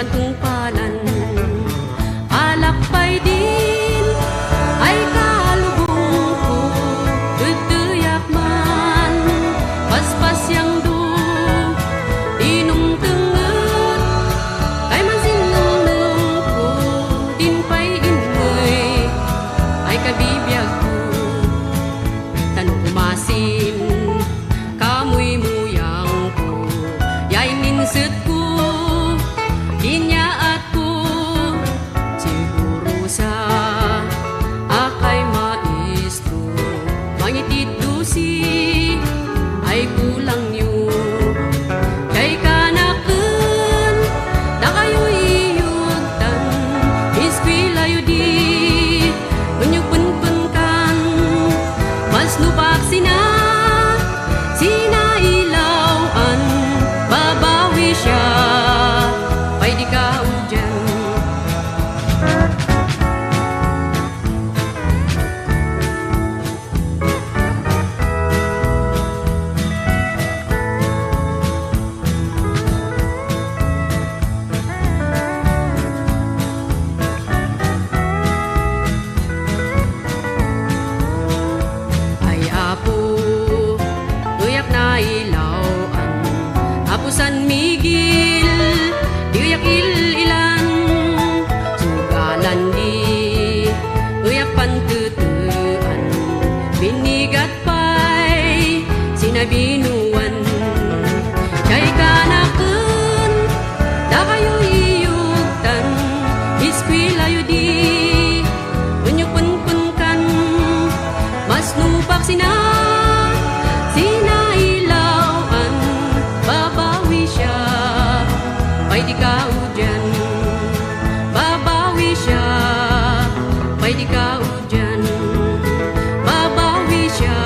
pantungpalan. Alakpay din ay kalubong ko, tutiyak man paspas yang du inong tenget kay man sineng ko din pay inmoy ay kabibiyag ko tanong kumasin kamuy muyang ko yay ninset ko dinyaat ko siguro sa akay maestro mangitid dusi ay kulang nyo kay kanaken na kayo iyutan iskwila yu di unyog punpunkan mas nupak sinailawan babawi siya pay di ka udyan. Ay apo tuyak na ilawan apo San Miguel diyak ilan sugalan di tuyak pantutuan binigat pay sinabinuan kay kanaken da kayo iyugtan iskwila yu di unyog punpunkan mas nupak sinailawan babawi siya pay di ka udyan babawi siya pay di ka udyan babawi siya